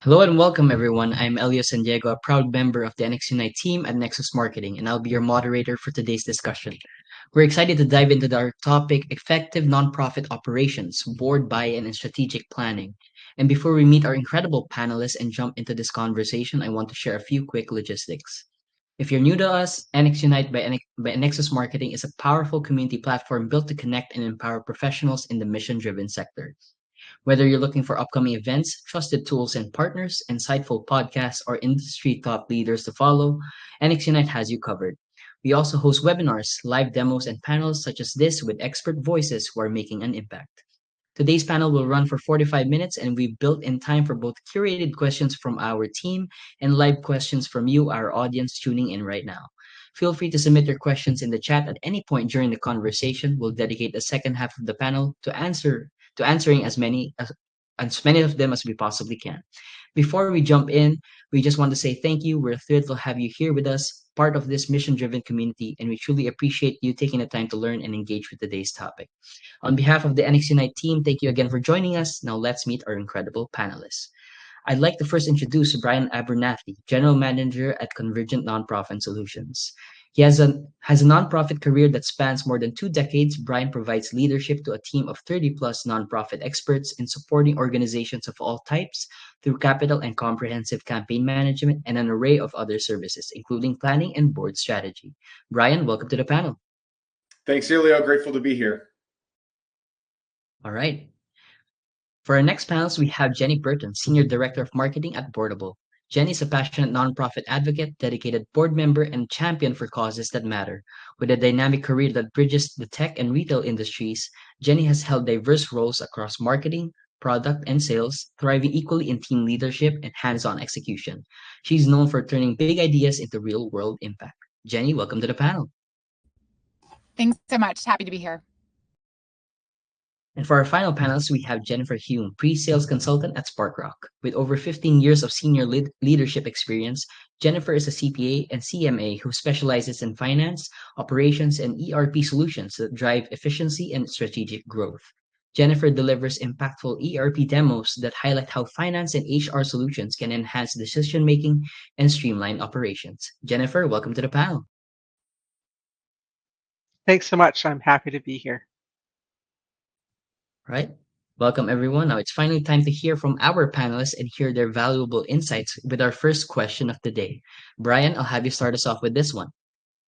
Hello and welcome, everyone. I'm Elio San Diego, a proud member of the NXUnite team at Nexus Marketing, and I'll be your moderator for today's discussion. We're excited to dive into our topic, effective nonprofit operations, board buy-in, and strategic planning. And before we meet our incredible panelists and jump into this conversation, I want to share a few quick logistics. If you're new to us, NXUnite by Nexus Marketing is a powerful community platform built to connect and empower professionals in the mission-driven sector. Whether you're looking for upcoming events, trusted tools and partners, insightful podcasts, or industry thought leaders to follow, NXUnite has you covered. We also host webinars, live demos, and panels such as this with expert voices who are making an impact. Today's panel will run for 45 minutes, and we've built in time for both curated questions from our team and live questions from you, our audience tuning in right now. Feel free to submit your questions in the chat at any point during the conversation. We'll dedicate the second half of the panel to answering as many of them as we possibly can. Before we jump in, we just want to say thank you. We're thrilled to have you here with us, part of this mission-driven community, and we truly appreciate you taking the time to learn and engage with today's topic. On behalf of the NXUnite team, thank you again for joining us. Now let's meet our incredible panelists. I'd like to first introduce Brian Abernathy, General Manager at Convergent Nonprofit Solutions. He has a nonprofit career that spans more than 2 decades. Brian provides leadership to a team of 30 plus nonprofit experts in supporting organizations of all types through capital and comprehensive campaign management and an array of other services, including planning and board strategy. Brian, welcome to the panel. Thanks, Elio. Grateful to be here. All right. For our next panels, we have Jenny Burton, Senior Director of Marketing at Boardable. Jenny is a passionate nonprofit advocate, dedicated board member, and champion for causes that matter. With a dynamic career that bridges the tech and retail industries, Jenny has held diverse roles across marketing, product, and sales, thriving equally in team leadership and hands-on execution. She's known for turning big ideas into real-world impact. Jenny, welcome to the panel. Thanks so much. Happy to be here. And for our final panelist, we have Jennifer Hume, pre-sales consultant at SparkRock. With over 15 years of senior leadership experience, Jennifer is a CPA and CMA who specializes in finance, operations, and ERP solutions that drive efficiency and strategic growth. Jennifer delivers impactful ERP demos that highlight how finance and HR solutions can enhance decision-making and streamline operations. Jennifer, welcome to the panel. Thanks so much. I'm happy to be here. All right. Welcome, everyone. Now it's finally time to hear from our panelists and hear their valuable insights with our first question of the day. Brian, I'll have you start us off with this one.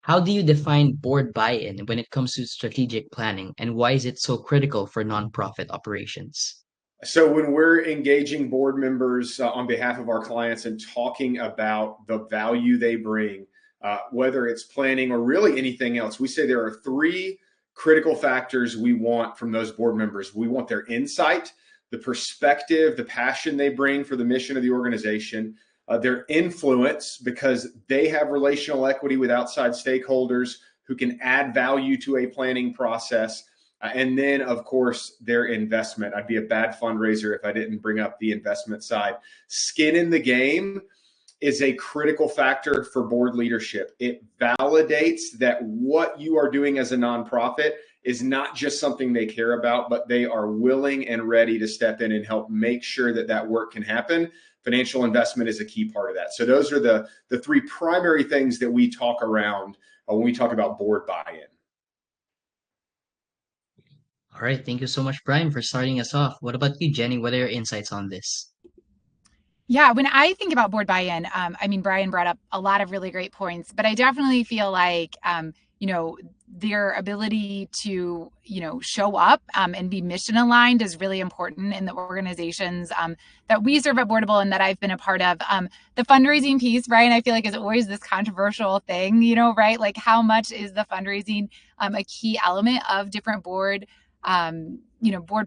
How do you define board buy-in when it comes to strategic planning, and why is it so critical for nonprofit operations? So when we're engaging board members on behalf of our clients and talking about the value they bring, whether it's planning or really anything else, we say there are three critical factors we want from those board members. We want their insight, the perspective, the passion they bring for the mission of the organization, their influence, because they have relational equity with outside stakeholders who can add value to a planning process. And then, of course, their investment. I'd be a bad fundraiser if I didn't bring up the investment side. Skin in the game is a critical factor for board leadership. It validates that what you are doing as a nonprofit is not just something they care about, but they are willing and ready to step in and help make sure that that work can happen. Financial investment is a key part of that. So those are the three primary things that we talk around when we talk about board buy-in. All right. Thank you so much, Brian, for starting us off. What about you, Jenny? What are your insights on this? Yeah, when I think about board buy-in, I mean, Brian brought up a lot of really great points, but I definitely feel like, their ability to, show up and be mission aligned is really important in the organizations that we serve at Boardable and that I've been a part of. The fundraising piece, Brian, I feel like is always this controversial thing, right? Like how much is the fundraising a key element of different board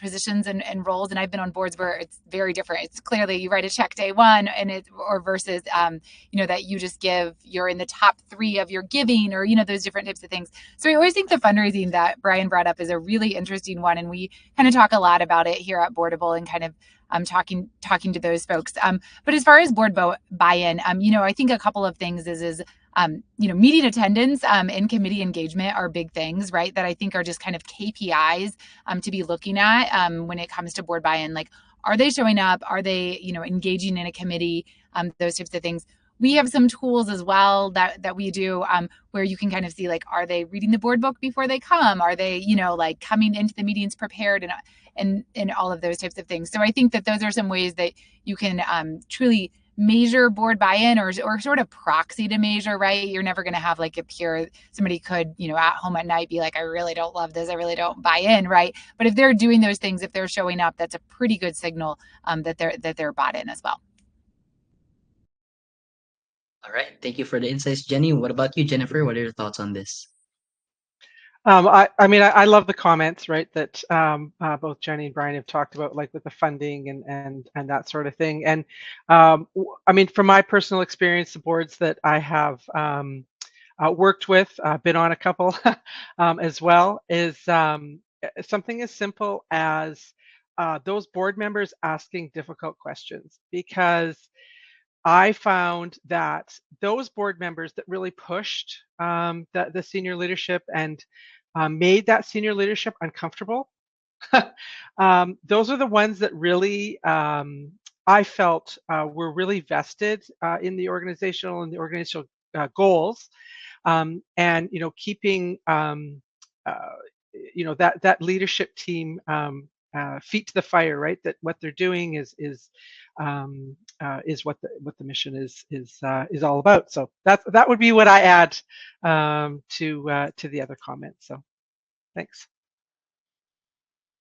positions and roles. And I've been on boards where it's very different. It's clearly you write a check day one or versus, that you just you're in the top 3 of your giving or, those different types of things. So I always think the fundraising that Brian brought up is a really interesting one. And we kind of talk a lot about it here at Boardable and kind of talking to those folks. But as far as board buy-in, I think a couple of things is meeting attendance and committee engagement are big things, right? That I think are just kind of KPIs to be looking at when it comes to board buy-in. Like, are they showing up? Are they, engaging in a committee? Those types of things. We have some tools as well that we do where you can kind of see, like, are they reading the board book before they come? Are they, like coming into the meetings prepared and all of those types of things. So I think that those are some ways that you can truly measure board buy-in or sort of proxy to measure, right? You're never going to have like a pure, somebody could, at home at night be like, I really don't love this. I really don't buy in, right? But if they're doing those things, if they're showing up, that's a pretty good signal that they're bought in as well. All right. Thank you for the insights, Jenny. What about you, Jennifer? What are your thoughts on this? I mean, I love the comments, right, that both Jenny and Brian have talked about, like with the funding and that sort of thing. And I mean, from my personal experience, the boards that I have worked with, been on a couple as well, is something as simple as those board members asking difficult questions, because I found that those board members that really pushed the senior leadership and made that senior leadership uncomfortable, those are the ones that really I felt were really vested in the organizational goals, and keeping that leadership team feet to the fire, right? That what they're doing is what the mission is all about. So that would be what I add to the other comments. So thanks.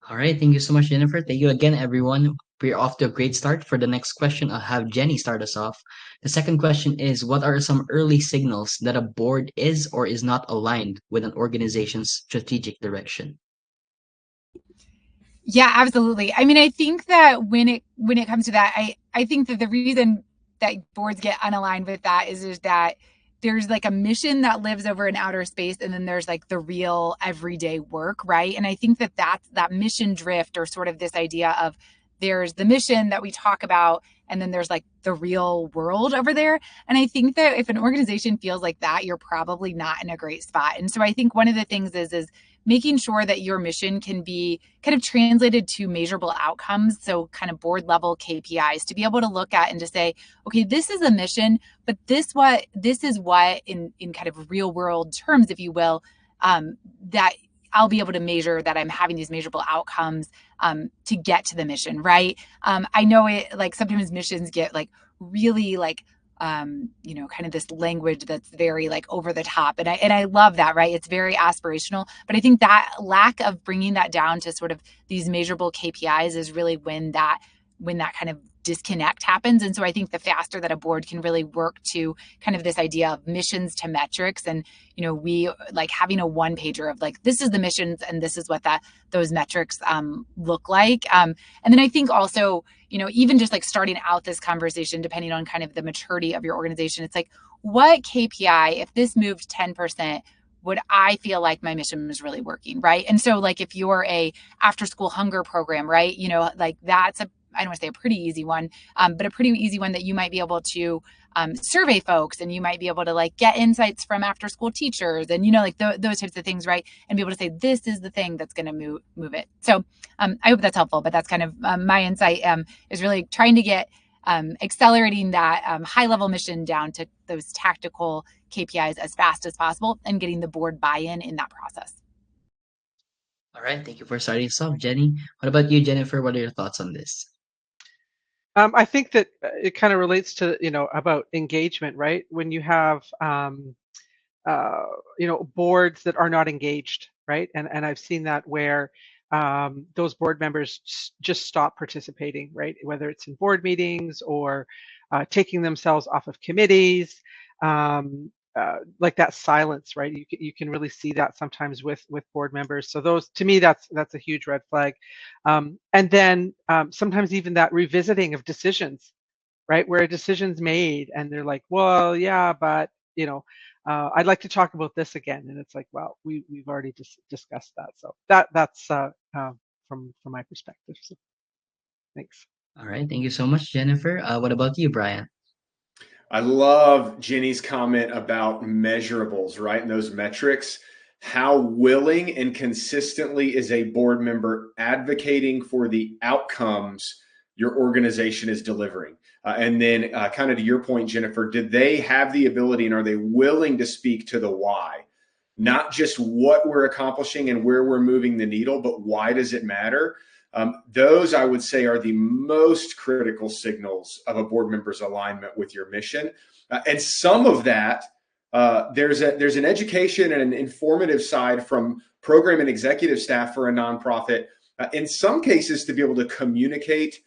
All right. Thank you so much, Jennifer. Thank you again, everyone. We're off to a great start. For the next question, I'll have Jenny start us off. The second question is, what are some early signals that a board is or is not aligned with an organization's strategic direction? Yeah, absolutely. I mean, I think that when it comes to that, I think that the reason that boards get unaligned with that is that there's like a mission that lives over in outer space, and then there's like the real everyday work, right? And I think that that's that mission drift, or sort of this idea of there's the mission that we talk about, and then there's like the real world over there. And I think that if an organization feels like that, you're probably not in a great spot. And so I think one of the things is making sure that your mission can be kind of translated to measurable outcomes. So kind of board level KPIs to be able to look at and to say, okay, this is a mission, but this is what in kind of real world terms, if you will, that I'll be able to measure that I'm having these measurable outcomes to get to the mission, right? I know it, like sometimes missions get like really like kind of this language that's very like over the top. And I love that, right? It's very aspirational, but I think that lack of bringing that down to sort of these measurable KPIs is really when that kind of disconnect happens. And so I think the faster that a board can really work to kind of this idea of missions to metrics, and we like having a one pager of like, this is the missions and this is what those metrics look like. And then I think also, even just like starting out this conversation, depending on kind of the maturity of your organization, it's like, what KPI, if this moved 10%, would I feel like my mission was really working, right? And so like if you're a after school hunger program, right, like that's I don't want to say a pretty easy one, but a pretty easy one that you might be able to survey folks, and you might be able to like get insights from after school teachers, and like those types of things, right? And be able to say, this is the thing that's going to move it. So I hope that's helpful, but that's kind of my insight is really trying to get accelerating that high level mission down to those tactical KPIs as fast as possible, and getting the board buy-in in that process. All right. Thank you for starting us off, Jenny. What about you, Jennifer? What are your thoughts on this? I think that it kind of relates to, about engagement, right? When you have, boards that are not engaged, right? And I've seen that where those board members just stop participating, right? Whether it's in board meetings or taking themselves off of committees, like that silence, right? You can really see that sometimes with board members. So those, to me, that's a huge red flag. And then sometimes even that revisiting of decisions, right? Where a decision's made and they're like, well, yeah, but I'd like to talk about this again. And it's like, well, we've already discussed that. So that's from my perspective. So thanks. All right. Thank you so much, Jennifer. What about you, Brian? I love Jenny's comment about measurables, right? And those metrics. How willing and consistently is a board member advocating for the outcomes your organization is delivering? And then kind of to your point, Jennifer, did they have the ability and are they willing to speak to the why? Not just what we're accomplishing and where we're moving the needle, but why does it matter? Those, I would say, are the most critical signals of a board member's alignment with your mission. And some of that, there's an education and an informative side from program and executive staff for a nonprofit, in some cases, to be able to communicate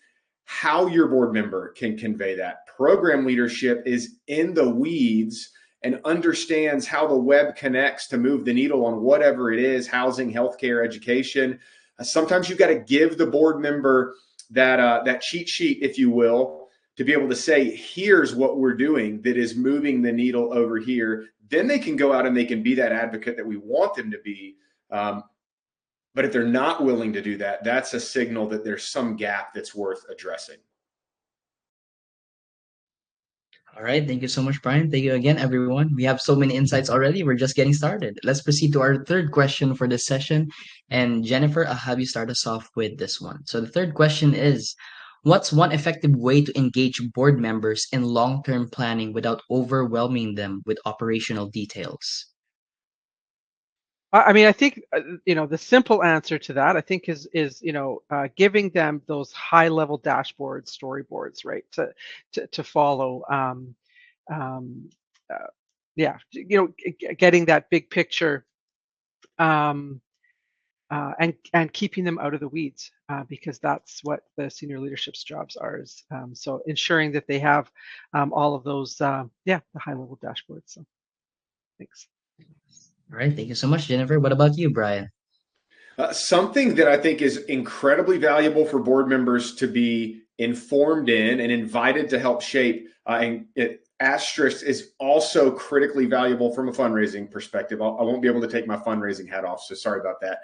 how your board member can convey that. Program leadership is in the weeds and understands how the web connects to move the needle on whatever it is, housing, healthcare, education. Sometimes you've got to give the board member that cheat sheet, if you will, to be able to say, here's what we're doing that is moving the needle over here. Then they can go out and they can be that advocate that we want them to be. But if they're not willing to do that, that's a signal that there's some gap that's worth addressing. All right. Thank you so much, Brian. Thank you again, everyone. We have so many insights already. We're just getting started. Let's proceed to our third question for this session. And Jennifer, I'll have you start us off with this one. So the third question is, what's one effective way to engage board members in long-term planning without overwhelming them with operational details? I mean, I think the simple answer to that, I think, is giving them those high level dashboards, storyboards, right, to follow. Yeah, getting that big picture, and keeping them out of the weeds, because that's what the senior leadership's jobs are. So ensuring that they have all of those, the high level dashboards. So thanks. All right. Thank you so much, Jennifer. What about you, Brian? Something that I think is incredibly valuable for board members to be informed in and invited to help shape, asterisk is also critically valuable from a fundraising perspective. I won't be able to take my fundraising hat off, so sorry about that.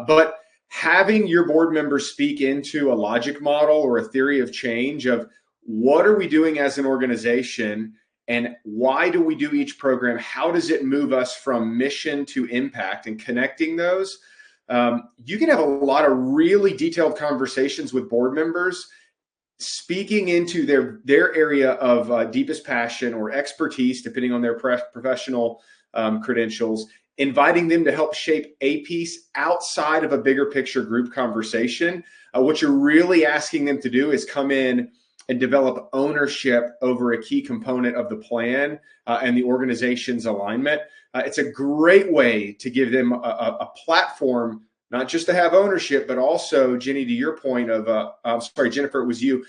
But having your board members speak into a logic model or a theory of change of what are we doing as an organization and why do we do each program? How does it move us from mission to impact, and connecting those? You can have a lot of really detailed conversations with board members, speaking into their area of deepest passion or expertise, depending on their professional credentials, inviting them to help shape a piece outside of a bigger picture group conversation. What you're really asking them to do is come in and develop ownership over a key component of the plan and the organization's alignment. It's a great way to give them a platform, not just to have ownership, but also, Jenny, to your point of, I'm sorry, Jennifer, it was you,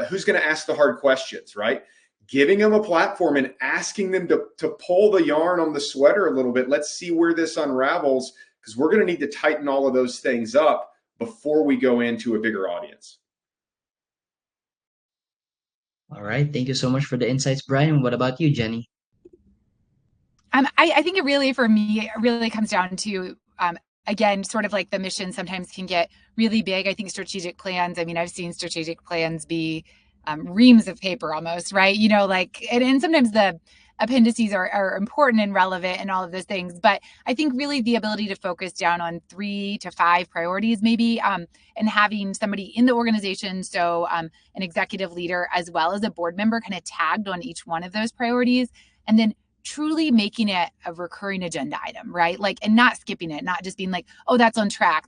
who's going to ask the hard questions, right? Giving them a platform and asking them to pull the yarn on the sweater a little bit. Let's see where this unravels, because we're going to need to tighten all of those things up before we go into a bigger audience. All right. Thank you so much for the insights, Brian. What about you, Jenny? I think it really, for me, it really comes down to, again, sort of like the mission sometimes can get really big. I think strategic plans, I mean, I've seen strategic plans be reams of paper almost, right? And sometimes the appendices are important and relevant and all of those things. But I think really the ability to focus down on 3 to 5 priorities maybe, and having somebody in the organization, so an executive leader as well as a board member kind of tagged on each one of those priorities, and then truly making it a recurring agenda item, right? Like, and not skipping it, not just being like, oh, that's on track,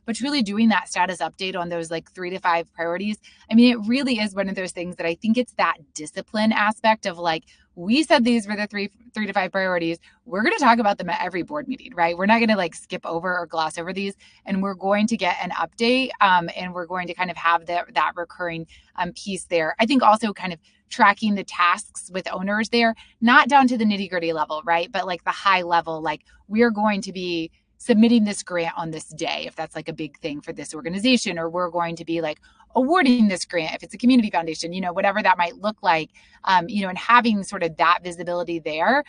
but truly doing that status update on those like 3 to 5 priorities. I mean, it really is one of those things that I think it's that discipline aspect of like, we said these were the three to 5 priorities. We're going to talk about them at every board meeting, right? We're not going to like skip over or gloss over these, and we're going to get an update, and we're going to kind of have that recurring piece there. I think also kind of tracking the tasks with owners there, not down to the nitty gritty level, right? But like the high level, like we're going to be submitting this grant on this day, if that's like a big thing for this organization, or we're going to be like awarding this grant if it's a community foundation, whatever that might look like, and having sort of that visibility there,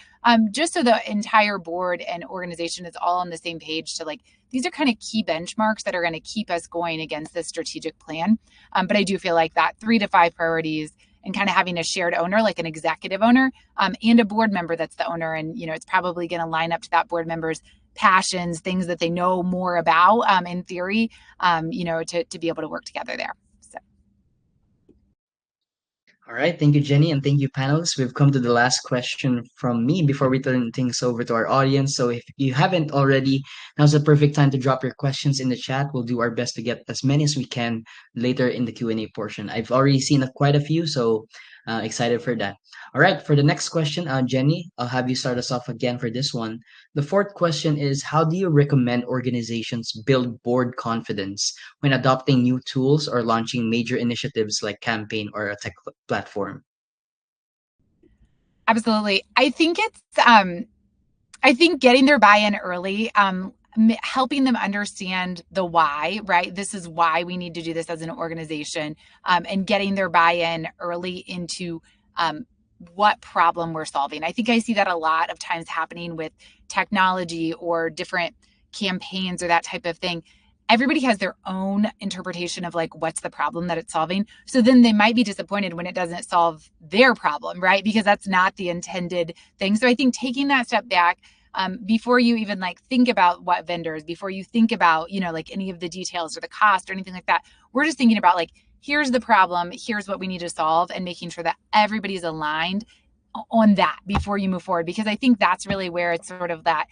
just so the entire board and organization is all on the same page to like, these are kind of key benchmarks that are going to keep us going against this strategic plan. But I do feel like that 3 to 5 priorities and kind of having a shared owner, like an executive owner, and a board member that's the owner. And, it's probably going to line up to that board member's passions, things that they know more about, in theory, to be able to work together there. So. All right, thank you, Jenny, and thank you, panelists. We've come to the last question from me before we turn things over to our audience. So if you haven't already, now's the perfect time to drop your questions in the chat. We'll do our best to get as many as we can later in the Q&A portion. I've already seen quite a few, so excited for that. All right, for the next question, Jenny, I'll have you start us off again for this one. The fourth question is, how do you recommend organizations build board confidence when adopting new tools or launching major initiatives like campaign or a tech platform? Absolutely. I think getting their buy-in early, helping them understand the why, right? This is why we need to do this as an organization, and getting their buy-in early into what problem we're solving. I think I see that a lot of times happening with technology or different campaigns or that type of thing. Everybody has their own interpretation of like, what's the problem that it's solving. So then they might be disappointed when it doesn't solve their problem, right? Because that's not the intended thing. So I think taking that step back, before you even like think about what vendors, before you think about, like any of the details or the cost or anything like that, we're just thinking about like, here's the problem, here's what we need to solve, and making sure that everybody's aligned on that before you move forward. Because I think that's really where it's sort of that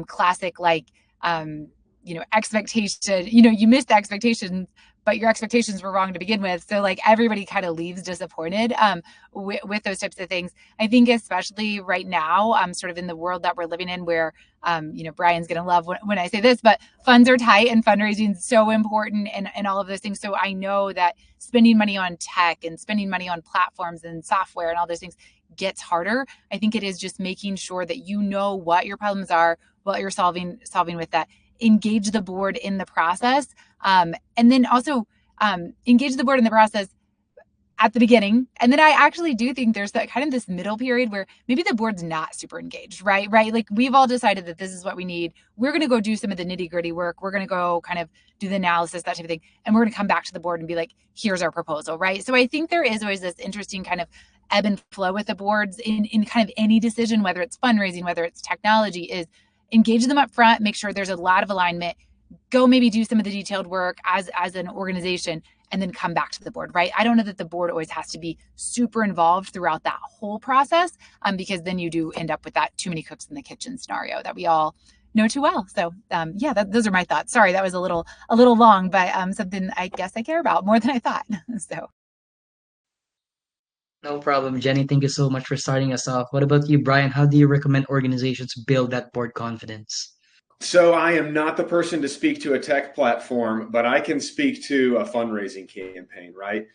classic, like, expectation, you missed the expectations, but your expectations were wrong to begin with. So like everybody kind of leaves disappointed with those types of things. I think especially right now, sort of in the world that we're living in where, Brian's going to love when I say this, but funds are tight and fundraising is so important and all of those things. So I know that spending money on tech and spending money on platforms and software and all those things gets harder. I think it is just making sure that you know what your problems are, what you're solving with that. Engage the board in the process, and then also engage the board in the process at the beginning. And then I actually do think there's that kind of this middle period where maybe the board's not super engaged, right? Like we've all decided that this is what we need. We're going to go do some of the nitty gritty work. We're going to go kind of do the analysis, that type of thing. And we're going to come back to the board and be like, here's our proposal, right? So I think there is always this interesting kind of ebb and flow with the boards in kind of any decision, whether it's fundraising, whether it's technology, is engage them up front, make sure there's a lot of alignment, go maybe do some of the detailed work as an organization, and then come back to the board, right? I don't know that the board always has to be super involved throughout that whole process, because then you do end up with that too many cooks in the kitchen scenario that we all know too well. So those are my thoughts. Sorry, that was a little long, but something I guess I care about more than I thought. So. No problem, Jenny. Thank you so much for starting us off. What about you, Brian? How do you recommend organizations build that board confidence? So I am not the person to speak to a tech platform, but I can speak to a fundraising campaign, right?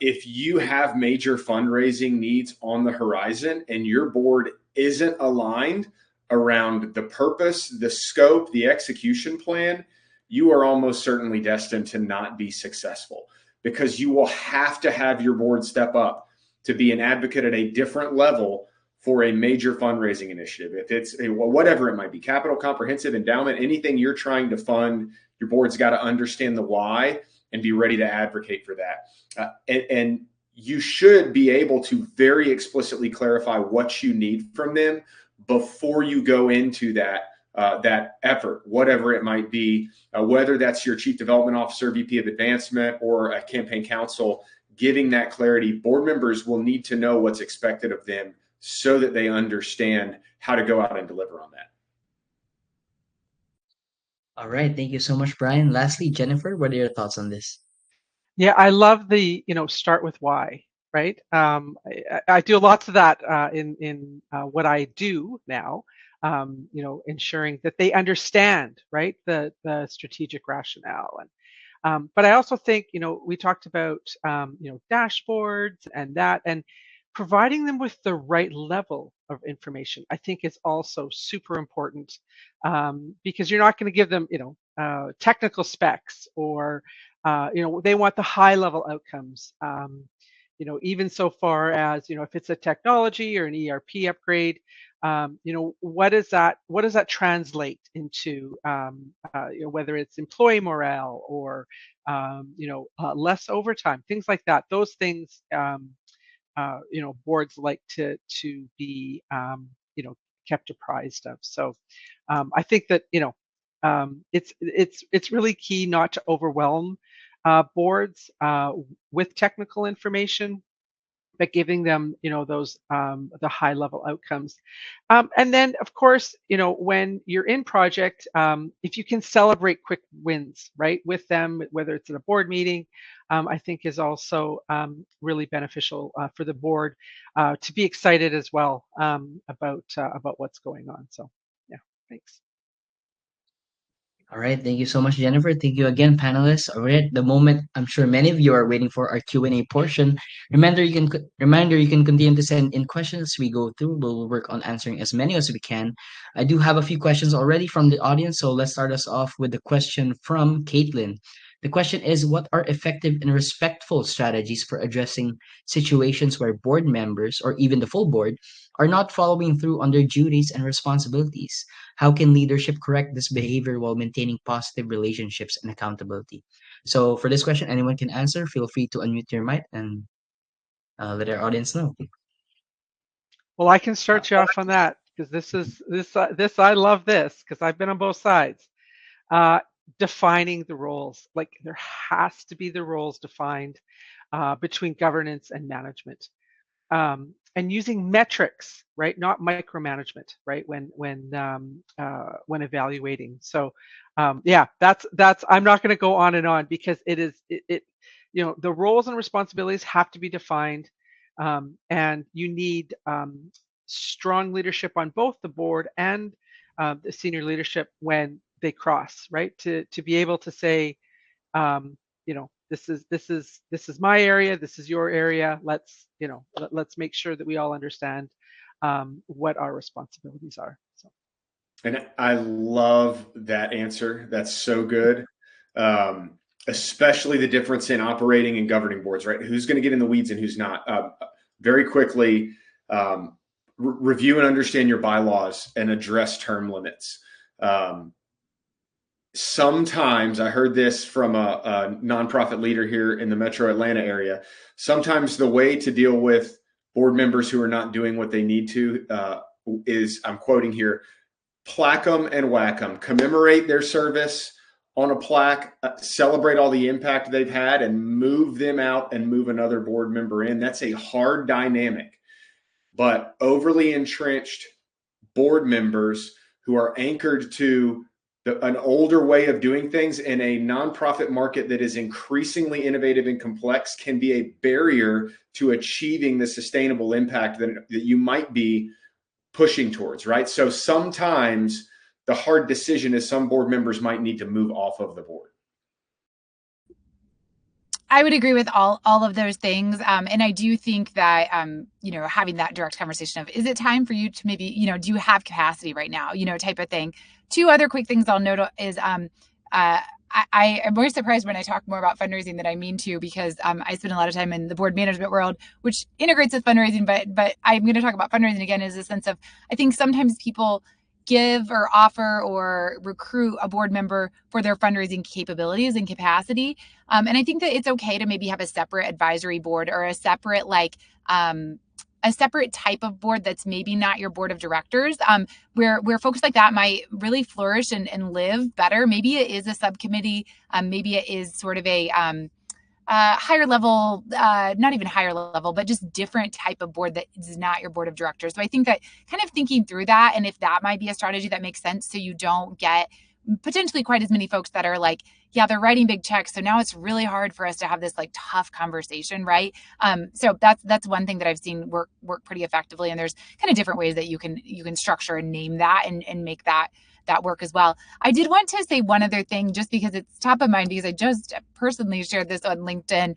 If you have major fundraising needs on the horizon and your board isn't aligned around the purpose, the scope, the execution plan, you are almost certainly destined to not be successful, because you will have to have your board step up to be an advocate at a different level for a major fundraising initiative. If it's whatever it might be, capital, comprehensive, endowment, anything you're trying to fund, your board's got to understand the why and be ready to advocate for that. And you should be able to very explicitly clarify what you need from them before you go into that effort, whatever it might be, whether that's your chief development officer, VP of advancement, or a campaign counsel. Giving that clarity, board members will need to know what's expected of them so that they understand how to go out and deliver on that. All right. Thank you so much, Brian. Lastly, Jennifer, what are your thoughts on this? Yeah, I love the, start with why, right? I do lots of that in what I do now, ensuring that they understand, right, the strategic rationale. And but I also think, we talked about, dashboards and providing them with the right level of information, I think is also super important, because you're not going to give them, technical specs or, they want the high level outcomes. Even so far as, if it's a technology or an ERP upgrade, what does that translate into, whether it's employee morale or, less overtime, things like that. Those things, boards like to be, kept apprised of. So I think that, it's really key not to overwhelm boards with technical information, but giving them, those the high level outcomes. And then, of course, when you're in project, if you can celebrate quick wins, right, with them, whether it's at a board meeting, I think is also really beneficial for the board to be excited as well about what's going on. So, yeah, thanks. All right, thank you so much, Jennifer. Thank you again, panelists. All right, the moment I'm sure many of you are waiting for our Q&A portion. Reminder you can continue to send in questions as we go through. We'll work on answering as many as we can. I do have a few questions already from the audience, so let's start us off with the question from Caitlin. The question is, what are effective and respectful strategies for addressing situations where board members or even the full board are not following through on their duties and responsibilities? How can leadership correct this behavior while maintaining positive relationships and accountability? So for this question, anyone can answer. Feel free to unmute your mic and let our audience know. Well, I can start you off on that because this I love this because I've been on both sides. Defining the roles, like there has to be the roles defined between governance and management. And using metrics, right? Not micromanagement, right? When evaluating. So, yeah, that's. I'm not going to go on and on because the roles and responsibilities have to be defined, and you need strong leadership on both the board and the senior leadership when they cross, right? To be able to say, this is my area, this is your area. Let's make sure that we all understand what our responsibilities are. So. And I love that answer. That's so good. Especially the difference in operating and governing boards, right? Who's going to get in the weeds and who's not. Very quickly, review and understand your bylaws and address term limits. Sometimes, I heard this from a nonprofit leader here in the Metro Atlanta area, sometimes the way to deal with board members who are not doing what they need to is, I'm quoting here, plaque them and whack them. Commemorate their service on a plaque, celebrate all the impact they've had, and move them out and move another board member in. That's a hard dynamic. But overly entrenched board members who are anchored to an older way of doing things in a nonprofit market that is increasingly innovative and complex can be a barrier to achieving the sustainable impact that you might be pushing towards, right? So sometimes the hard decision is some board members might need to move off of the board. I would agree with all of those things. And I do think that, having that direct conversation of, is it time for you to maybe, do you have capacity right now, type of thing. Two other quick things I'll note is I am more surprised when I talk more about fundraising than I mean to, because I spend a lot of time in the board management world, which integrates with fundraising. But I'm going to talk about fundraising again as a sense of, I think sometimes people give or offer or recruit a board member for their fundraising capabilities and capacity. And I think that it's okay to maybe have a separate advisory board or a separate type of board that's maybe not your board of directors, where folks like that might really flourish and live better. Maybe it is a subcommittee. Maybe it is sort of a higher level, not even higher level, but just different type of board that is not your board of directors. So I think that kind of thinking through that, and if that might be a strategy that makes sense, so you don't get potentially quite as many folks that are like, yeah, they're writing big checks, so now it's really hard for us to have this like tough conversation, right? So that's one thing that I've seen work pretty effectively, and there's kind of different ways that you can structure and name that and make that work as well. I did want to say one other thing, just because it's top of mind, because I just personally shared this on LinkedIn.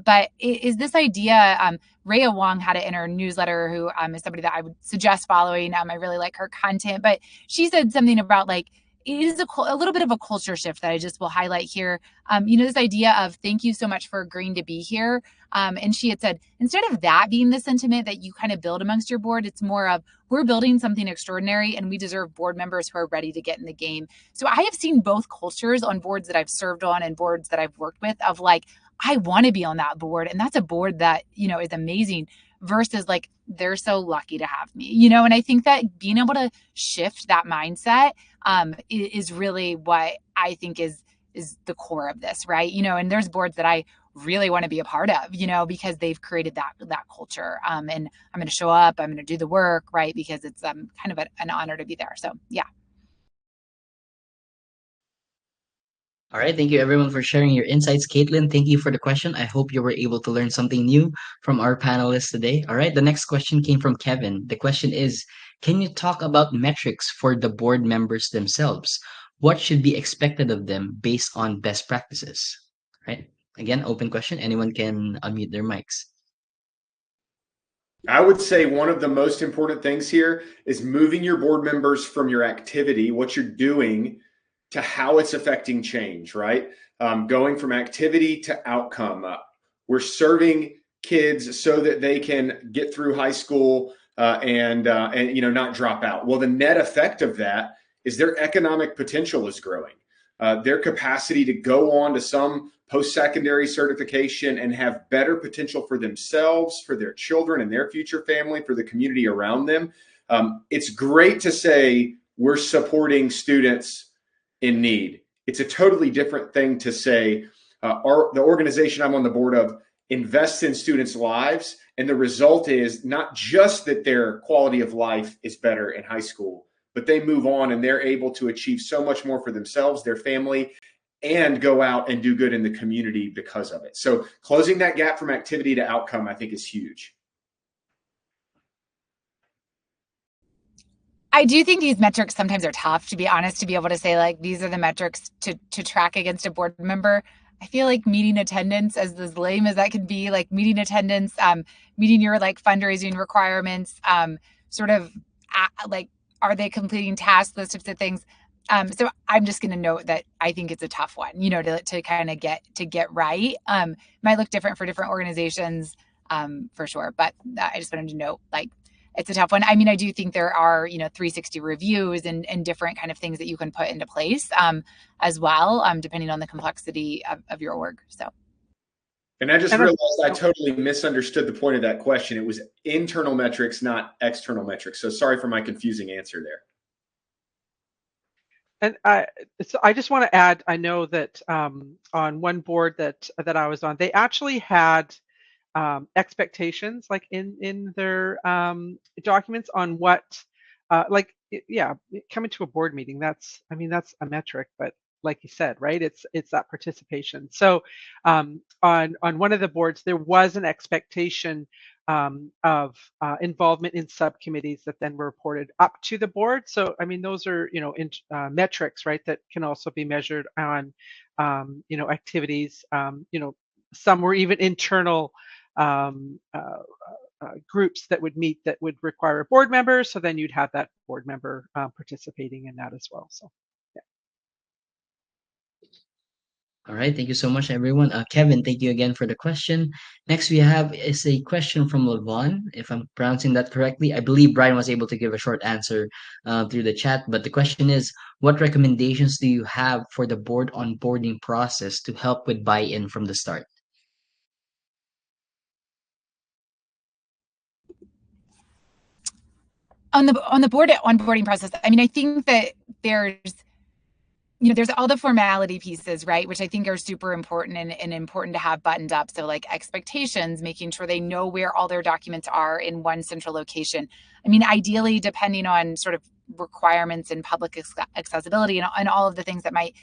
But is this idea? Rhea Wong had it in her newsletter, who is somebody that I would suggest following. I really like her content, but she said something about like, it is a little bit of a culture shift that I just will highlight here. This idea of thank you so much for agreeing to be here. And she had said, instead of that being the sentiment that you kind of build amongst your board, it's more of we're building something extraordinary and we deserve board members who are ready to get in the game. So I have seen both cultures on boards that I've served on and boards that I've worked with of like, I want to be on that board. And that's a board that, is amazing, versus like, they're so lucky to have me, and I think that being able to shift that mindset is really what I think is the core of this, right? And there's boards that I really want to be a part of, because they've created that culture. And I'm going to show up, I'm going to do the work, right? Because it's kind of an honor to be there. So yeah. All right, thank you everyone for sharing your insights. Caitlin, thank you for the question. I hope you were able to learn something new from our panelists today. All right, the next question came from Kevin. The question is, can you talk about metrics for the board members themselves? What should be expected of them based on best practices? Right? Again, open question. Anyone can unmute their mics. I would say one of the most important things here is moving your board members from your activity, what you're doing, to how it's affecting change, right? Going from activity to outcome. We're serving kids so that they can get through high school and not drop out. Well, the net effect of that is their economic potential is growing. Their capacity to go on to some post-secondary certification and have better potential for themselves, for their children and their future family, for the community around them. It's great to say we're supporting students in need. It's a totally different thing to say the organization I'm on the board of invests in students' lives, and the result is not just that their quality of life is better in high school, but they move on and they're able to achieve so much more for themselves, their family, and go out and do good in the community because of it. So closing that gap from activity to outcome, I think, is huge. I do think these metrics sometimes are tough, to be honest, to be able to say like, these are the metrics to track against a board member. I feel like meeting attendance, as lame as that can be, like meeting attendance, meeting your like fundraising requirements, sort of like, are they completing tasks, those types of things. So I'm just going to note that I think it's a tough one, to kind of get right. Might look different for different organizations, for sure. But I just wanted to note, like, it's a tough one. I mean, I do think there are, 360 reviews and different kind of things that you can put into place as well, depending on the complexity of your org. So. And I just realized I totally misunderstood the point of that question. It was internal metrics, not external metrics. So sorry for my confusing answer there. And I just want to add, I know that on one board that I was on, they actually had expectations like in their documents on what coming to a board meeting, that's a metric, but like you said, right, it's that participation. So on one of the boards there was an expectation of involvement in subcommittees that then were reported up to the board. So those are metrics, right, that can also be measured on activities. Some were even internal groups that would meet that would require a board member. So then you'd have that board member participating in that as well. So, yeah. All right, thank you so much, everyone. Kevin, thank you again for the question. Next, we have is a question from Levon, if I'm pronouncing that correctly. I believe Brian was able to give a short answer through the chat, but the question is, what recommendations do you have for the board onboarding process to help with buy-in from the start? On the board onboarding process, I think that there's, there's all the formality pieces, right, which I think are super important and important to have buttoned up. So like expectations, making sure they know where all their documents are in one central location. I mean, ideally, depending on sort of requirements and public accessibility and all of the things that might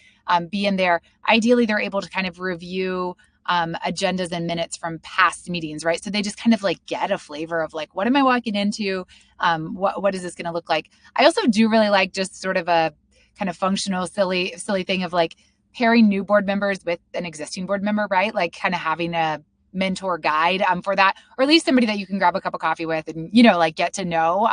be in there, ideally they're able to kind of review agendas and minutes from past meetings, right? So they just kind of like get a flavor of like, what am I walking into? What is this going to look like? I also do really like just sort of a kind of functional, silly thing of like pairing new board members with an existing board member, right? Like kind of having a mentor guide for that, or at least somebody that you can grab a cup of coffee with and, like get to know.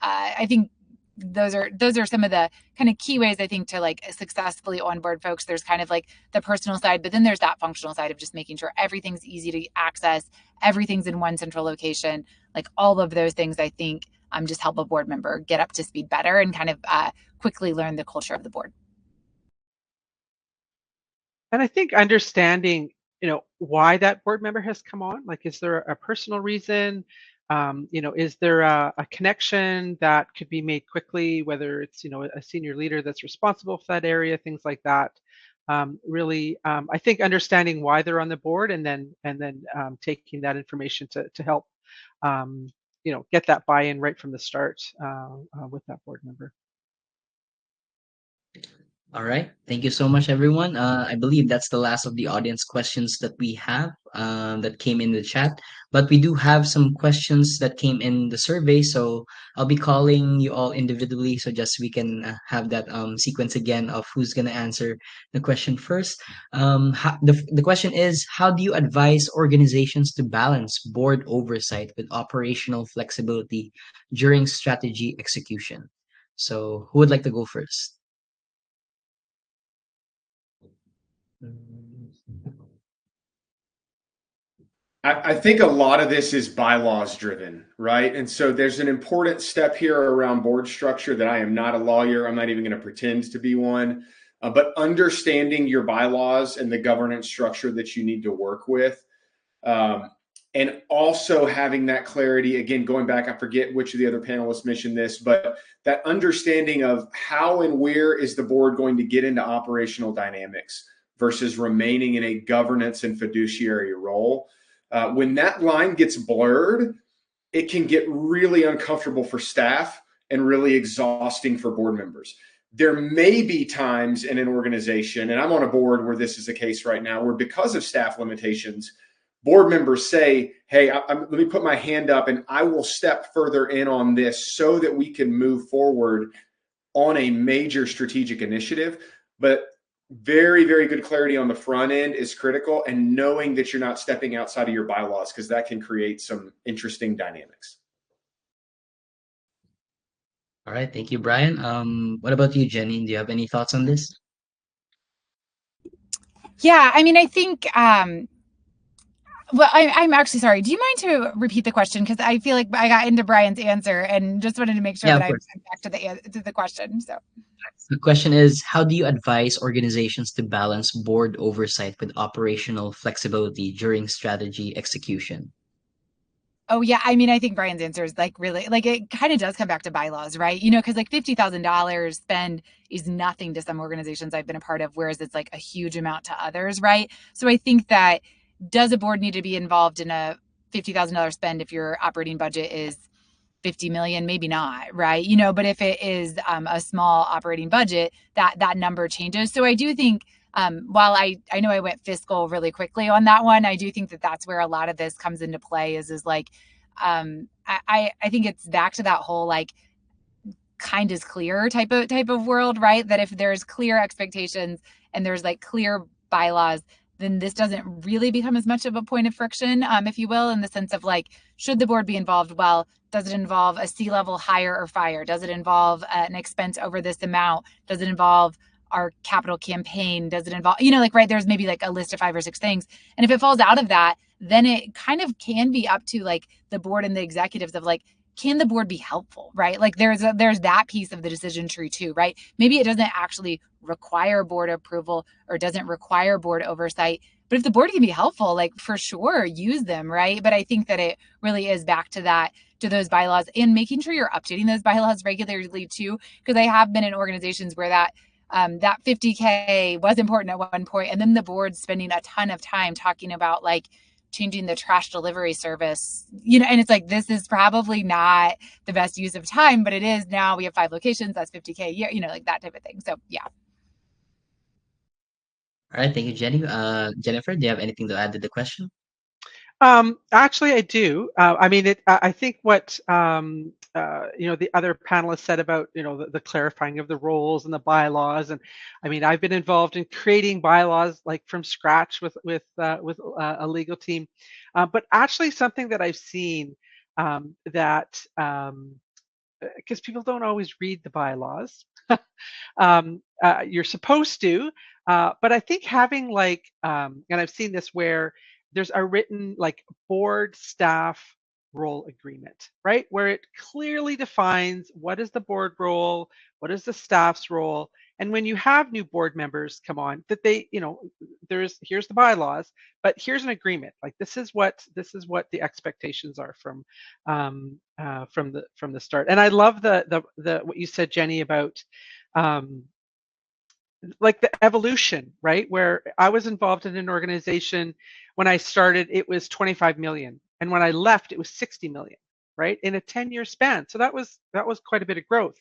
I think those are some of the kind of key ways I think to like successfully onboard folks. There's kind of like the personal side, but then there's that functional side of just making sure everything's easy to access, everything's in one central location. Like all of those things, I think just help a board member get up to speed better and kind of quickly learn the culture of the board. And I think understanding, why that board member has come on, like, is there a personal reason? Is there a connection that could be made quickly, whether it's, a senior leader that's responsible for that area, things like that. Really, I think understanding why they're on the board and then taking that information to help, get that buy-in right from the start with that board member. All right. Thank you so much, everyone. I believe that's the last of the audience questions that we have that came in the chat. But we do have some questions that came in the survey. So I'll be calling you all individually. So just we can have that sequence again of who's going to answer the question first. The question is, how do you advise organizations to balance board oversight with operational flexibility during strategy execution? So who would like to go first? I think a lot of this is bylaws driven, right? And so there's an important step here around board structure that I am not a lawyer. I'm not even going to pretend to be one. But understanding your bylaws and the governance structure that you need to work with. And also having that clarity, again, going back, I forget which of the other panelists mentioned this, but that understanding of how and where is the board going to get into operational dynamics versus remaining in a governance and fiduciary role. When that line gets blurred, it can get really uncomfortable for staff and really exhausting for board members. There may be times in an organization, and I'm on a board where this is the case right now, where because of staff limitations, board members say, hey, let me put my hand up and I will step further in on this so that we can move forward on a major strategic initiative. But very, very good clarity on the front end is critical, and knowing that you're not stepping outside of your bylaws, because that can create some interesting dynamics. All right. Thank you, Brian. What about you, Jenny? Do you have any thoughts on this? Yeah, I mean, I think, well, I'm actually sorry. Do you mind to repeat the question? Because I feel like I got into Brian's answer and just wanted to make sure that I'm back to the question. So the question is, how do you advise organizations to balance board oversight with operational flexibility during strategy execution? Oh, yeah. I mean, I think Brian's answer is like really, like it kind of does come back to bylaws, right? Because like $50,000 spend is nothing to some organizations I've been a part of, whereas it's like a huge amount to others, right? So I think that, does a board need to be involved in a $50,000 spend if your operating budget is 50 million? Maybe not, right? But if it is a small operating budget, that number changes. So I do think, while I know I went fiscal really quickly on that one, I do think that that's where a lot of this comes into play is like, I think it's back to that whole like kind is clear type of world, right? That if there's clear expectations and there's like clear bylaws, then this doesn't really become as much of a point of friction, if you will, in the sense of like, should the board be involved? Well, does it involve a C-level hire or fire? Does it involve an expense over this amount? Does it involve our capital campaign? Does it involve, right, there's maybe like a list of 5 or 6 things. And if it falls out of that, then it kind of can be up to like the board and the executives of like, can the board be helpful, right? Like there's that piece of the decision tree too, right? Maybe it doesn't actually require board approval or doesn't require board oversight, but if the board can be helpful, like for sure, use them, right? But I think that it really is back to those bylaws and making sure you're updating those bylaws regularly too, because I have been in organizations where that that 50K was important at one point, and then the board's spending a ton of time talking about like changing the trash delivery service, and it's like, this is probably not the best use of time, but it is now. We have 5 locations, that's 50K a year, like that type of thing. So yeah. All right, thank you, Jenny. Jennifer, do you have anything to add to the question? Actually, I do. I mean, I think what the other panelists said about the clarifying of the roles and the bylaws, and I mean, I've been involved in creating bylaws like from scratch with a legal team, but actually something that I've seen that because people don't always read the bylaws. You're supposed to, but I think having and I've seen this where there's a written like board staff role agreement, right? Where it clearly defines what is the board role, what is the staff's role. And when you have new board members come on, that they, here's the bylaws, but here's an agreement. Like this is what the expectations are from the start. And I love the what you said, Jenny, about like the evolution, right? Where I was involved in an organization when I started, it was 25 million. And when I left, it was 60 million, right? In a 10-year span. So that was quite a bit of growth.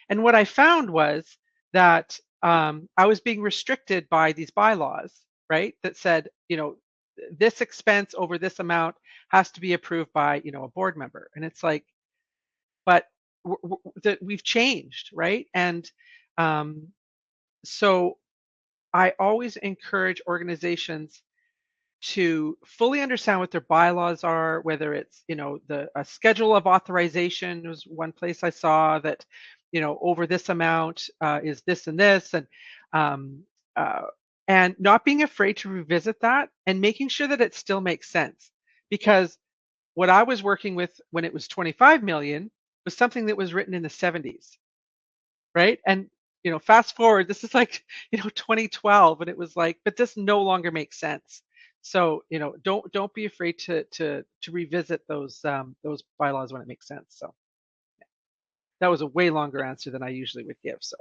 And what I found was that I was being restricted by these bylaws, right? That said, this expense over this amount has to be approved by, a board member. And it's like, but we've changed, right? And so I always encourage organizations to fully understand what their bylaws are, whether it's, a schedule of authorization was one place I saw that, over this amount is this and this, and not being afraid to revisit that and making sure that it still makes sense. Because what I was working with when it was 25 million was something that was written in the 70s, right? And fast forward, this is like 2012, and it was like, but this no longer makes sense. So don't be afraid to revisit those bylaws when it makes sense. So that was a way longer answer than I usually would give. So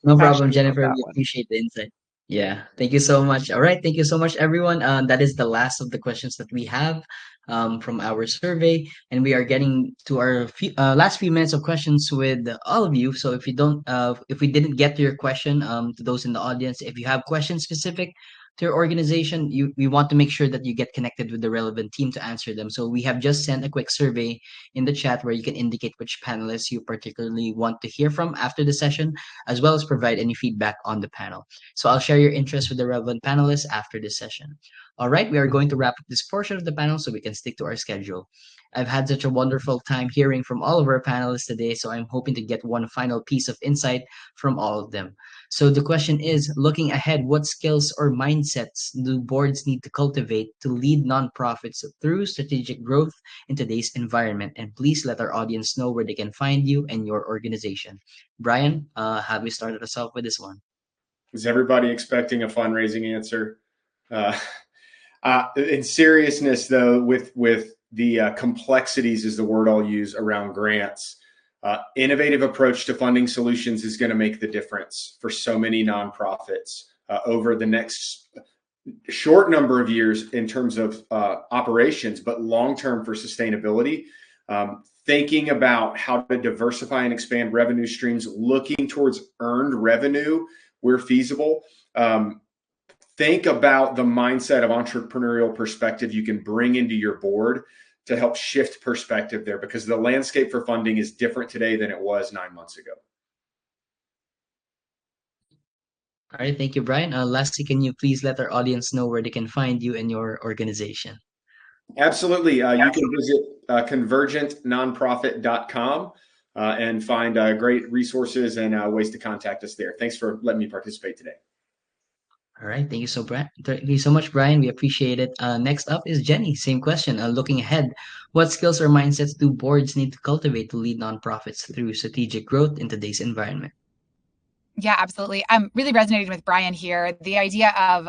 No problem, passionate about Jennifer. that We one. appreciate the insight. Yeah, thank you so much. All right, thank you so much, everyone. That is the last of the questions that we have from our survey, and we are getting to our last few minutes of questions with all of you. So if we didn't get to your question, to those in the audience, if you have questions specific to your organization, we want to make sure that you get connected with the relevant team to answer them. So we have just sent a quick survey in the chat where you can indicate which panelists you particularly want to hear from after the session, as well as provide any feedback on the panel. So I'll share your interest with the relevant panelists after this session. All right, we are going to wrap up this portion of the panel so we can stick to our schedule. I've had such a wonderful time hearing from all of our panelists today, so I'm hoping to get one final piece of insight from all of them. So the question is, looking ahead, what skills or mindsets do boards need to cultivate to lead nonprofits through strategic growth in today's environment? And please let our audience know where they can find you and your organization. Brian, have you started us off with this one? Is everybody expecting a fundraising answer? In seriousness, though, with the complexities is the word I'll use around grants. Innovative approach to funding solutions is going to make the difference for so many nonprofits over the next short number of years in terms of operations, but long-term for sustainability. Thinking about how to diversify and expand revenue streams, looking towards earned revenue where feasible. Think about the mindset of entrepreneurial perspective you can bring into your board to help shift perspective there, because the landscape for funding is different today than it was 9 months ago. All right, thank you, Brian. Lastly, can you please let our audience know where they can find you and your organization? Absolutely. You can visit convergentnonprofit.com and find great resources and ways to contact us there. Thanks for letting me participate today. All right, thank you thank you so much, Brian. We appreciate it. Next up is Jenny. Same question. Looking ahead, what skills or mindsets do boards need to cultivate to lead nonprofits through strategic growth in today's environment? Yeah, absolutely. I'm really resonating with Brian here. The idea of,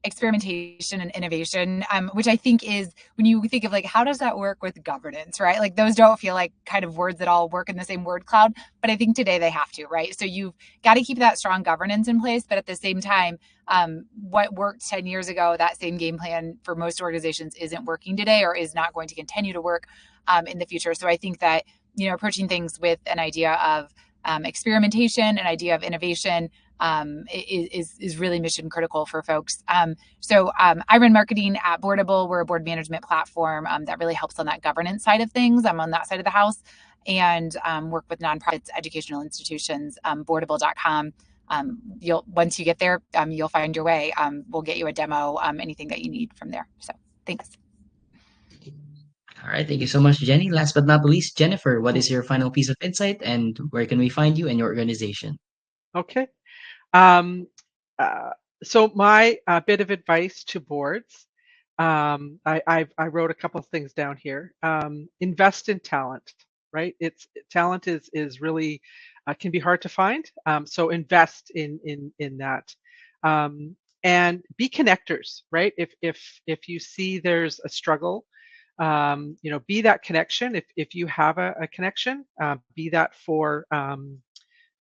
experimentation and innovation, which I think is, when you think of like, how does that work with governance, right? Like those don't feel like kind of words that all work in the same word cloud, but I think today they have to, right? So you've got to keep that strong governance in place, but at the same time, what worked 10 years ago, that same game plan for most organizations isn't working today, or is not going to continue to work in the future. So I think that, approaching things with an idea of experimentation, an idea of innovation, is really mission critical for folks. So I run marketing at Boardable. We're a board management platform that really helps on that governance side of things. I'm on that side of the house, and work with nonprofits, educational institutions. Boardable.com. Once you get there, you'll find your way. We'll get you a demo, anything that you need from there. So thanks. All right, thank you so much, Jenny. Last but not least, Jennifer, what is your final piece of insight and where can we find you and your organization? Okay. Um, so my bit of advice to boards, I wrote a couple of things down here. Invest in talent, right? Talent is really can be hard to find. So invest in that, and be connectors, right? If you see there's a struggle, be that connection. If you have a connection, be that for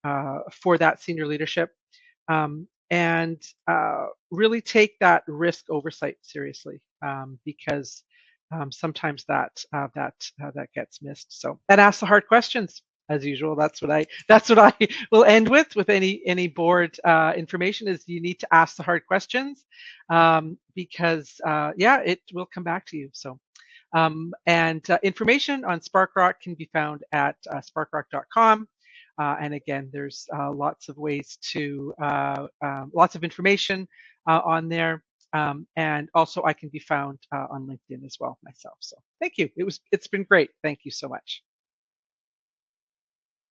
that senior leadership. And really take that risk oversight seriously, because sometimes that gets missed. So, and ask the hard questions as usual. That's what I will end with any board information, is you need to ask the hard questions, because it will come back to you. So. And information on SparkRock can be found at sparkrock.com. And again, there's lots of ways to, lots of information on there. And also I can be found on LinkedIn as well myself. So thank you. It's been great. Thank you so much.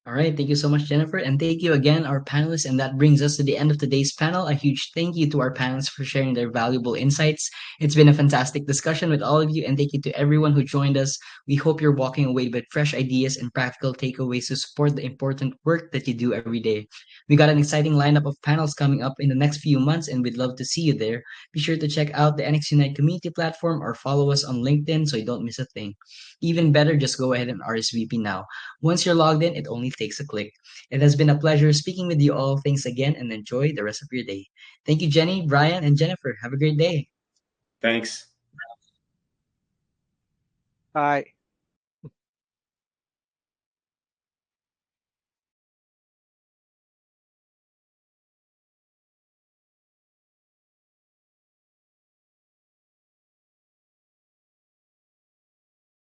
All right, thank you so much, Jennifer. And thank you again, our panelists. And that brings us to the end of today's panel. A huge thank you to our panelists for sharing their valuable insights. It's been a fantastic discussion with all of you. And thank you to everyone who joined us. We hope you're walking away with fresh ideas and practical takeaways to support the important work that you do every day. We got an exciting lineup of panels coming up in the next few months, and we'd love to see you there. Be sure to check out the NXUnite community platform or follow us on LinkedIn so you don't miss a thing. Even better, just go ahead and RSVP now. Once you're logged in, it only takes a click. It has been a pleasure speaking with you all. Thanks again and enjoy the rest of your day. Thank you, Jenny, Brian, and Jennifer. Have a great day. Thanks. Bye.